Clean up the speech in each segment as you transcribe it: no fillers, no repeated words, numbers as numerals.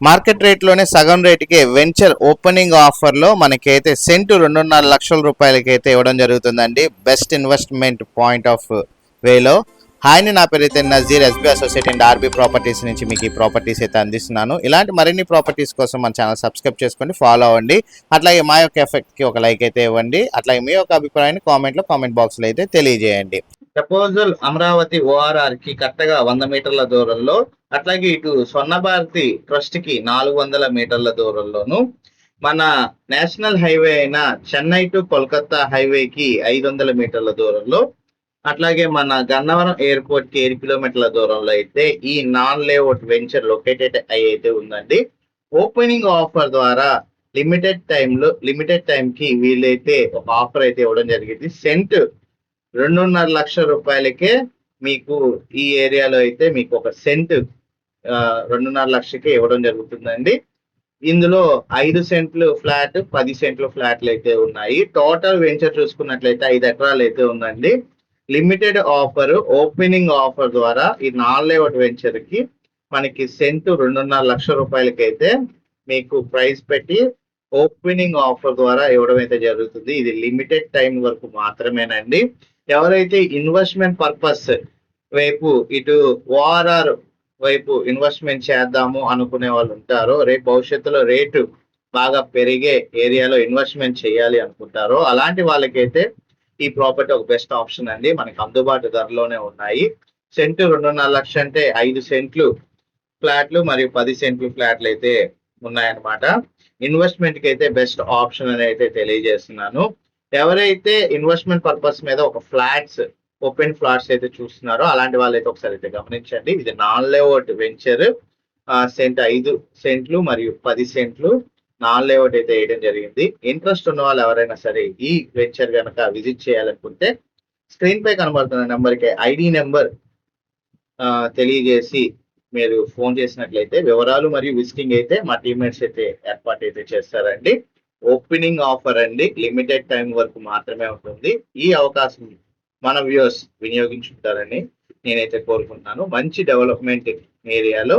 Market రేట్లోనే సగం రేటుకే venture opening ఆఫర్లో మనకైతే సెంటు 2.5 లక్షల రూపాయలకైతే ఇవ్వడం జరుగుతుందండి. బెస్ట్ ఇన్వెస్ట్మెంట్ పాయింట్ ఆఫ్ వేలో. హాయ్ని, నా పేరు అయితే Nazeer, SB associate and RB properties నుంచి మీకు ఈ ప్రాపర్టీస్ అయితే అందిస్తున్నాను. ఇలాంటి మరిన్ని ప్రాపర్టీస్ కోసం మన ఛానల్ సబ్స్క్రైబ్ చేసుకోండి, ఫాలో అవ్వండి. అట్లాగే మా యొక్క ఎఫెక్ట్కి ఒక లైక్ అయితే ఇవ్వండి. అట్లాగే మీ యొక్క అభిప్రాయాన్ని కామెంట్ బాక్స్లో అయితే తెలియజేయండి. ప్రపోజల్ అమరావతి ఓఆర్ఆర్ కి కరెక్ట్గా 100 మీటర్ల దూరంలో, అట్లాగే ఇటు స్వర్ణ భారతి ట్రస్ట్ కి 400 మీటర్ల దూరంలోను, మన నేషనల్ హైవే అయిన చెన్నై టు కోల్కతా హైవేకి 500 మీటర్ల దూరంలో, అట్లాగే మన గన్నవరం ఎయిర్పోర్ట్ కి 7 కిలోమీటర్ల దూరంలో అయితే ఈ నాన్ లేఅవుట్ వెంచర్ లొకేటెడ్ అయితే ఉందండి. ఓపెనింగ్ ఆఫర్ ద్వారా లిమిటెడ్ టైం కి వీళ్ళైతే ఒక ఆఫర్ అయితే ఇవ్వడం జరిగింది. సెంట్ 2.5 లక్షల రూపాయలకే మీకు ఈ ఏరియాలో అయితే మీకు ఒక సెంట్ 2.5 లక్షకే ఇవ్వడం జరుగుతుందండి. ఇందులో 5 సెంట్లు ఫ్లాట్, 10 సెంట్లు ఫ్లాట్లు అయితే ఉన్నాయి. టోటల్ వెంచర్ చూసుకున్నట్లయితే 5 ఎకరాలు అయితే ఉందండి. లిమిటెడ్ ఆఫర్, ఓపెనింగ్ ఆఫర్ ద్వారా ఈ నాన్ లేఅవుట్ వెంచర్ కి మనకి సెంటు 2.5 లక్షల రూపాయలకైతే మీకు ప్రైస్ పెట్టి ఓపెనింగ్ ఆఫర్ ద్వారా ఇవ్వడం అయితే జరుగుతుంది. ఇది లిమిటెడ్ టైం వరకు మాత్రమేనండి. ఎవరైతే ఇన్వెస్ట్మెంట్ పర్పస్ వైపు ఇటు ఓఆర్ఆర్ వైపు ఇన్వెస్ట్మెంట్ చేద్దాము అనుకునే వాళ్ళు ఉంటారో, రేపు భవిష్యత్తులో రేటు బాగా పెరిగే ఏరియాలో ఇన్వెస్ట్మెంట్ చేయాలి అనుకుంటారో అలాంటి వాళ్ళకైతే ఈ ప్రాపర్టీ ఒక బెస్ట్ ఆప్షన్ అండి. మనకి అందుబాటు ధరలోనే ఉన్నాయి. సెంటు 2.5 లక్షలు అంటే 5 సెంట్లు ఫ్లాట్లు మరియు 10 సెంట్లు ఫ్లాట్లు అయితే ఉన్నాయన్నమాట. ఇన్వెస్ట్మెంట్ కి అయితే బెస్ట్ ఆప్షన్ అని అయితే తెలియజేస్తున్నాను. ఎవరైతే ఇన్వెస్ట్మెంట్ పర్పస్ మీద ఒక ఓపెన్ ఫ్లాట్స్ అయితే చూస్తున్నారో అలాంటి వాళ్ళైతే ఒకసారి అయితే గమనించండి. ఇది నాన్ లేఅవుట్ వెంచర్. సెంట్ 5 సెంట్లు మరియు 10 సెంట్లు నాన్ లేఅవుట్ అయితే వేయడం జరిగింది. ఇంట్రెస్ట్ ఉన్న వాళ్ళు ఎవరైనా సరే ఈ వెంచర్ కనుక విజిట్ చేయాలనుకుంటే స్క్రీన్ పై కనబడుతున్న నెంబర్కి ఐడి నెంబర్ తెలియజేసి మీరు ఫోన్ చేసినట్లయితే వివరాలు మరియు విజిటింగ్ అయితే మా టీమ్మేట్స్ అయితే ఏర్పాటు అయితే చేస్తారండి. ఓపెనింగ్ ఆఫర్ అండి, లిమిటెడ్ టైం వరకు మాత్రమే ఉంటుంది. ఈ అవకాశం మన వ్యూవర్స్ వినియోగించుకుంటారని నేనైతే కోరుకుంటున్నాను. మంచి డెవలప్మెంట్ ఏరియాలో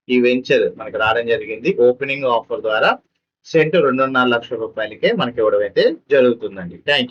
ఈ వెంచర్ మనకి రావడం జరిగింది. ఓపెనింగ్ ఆఫర్ ద్వారా సెంటు 2.5 లక్షల రూపాయలకే మనకి ఇవ్వడం అయితే జరుగుతుందండి. Thank you.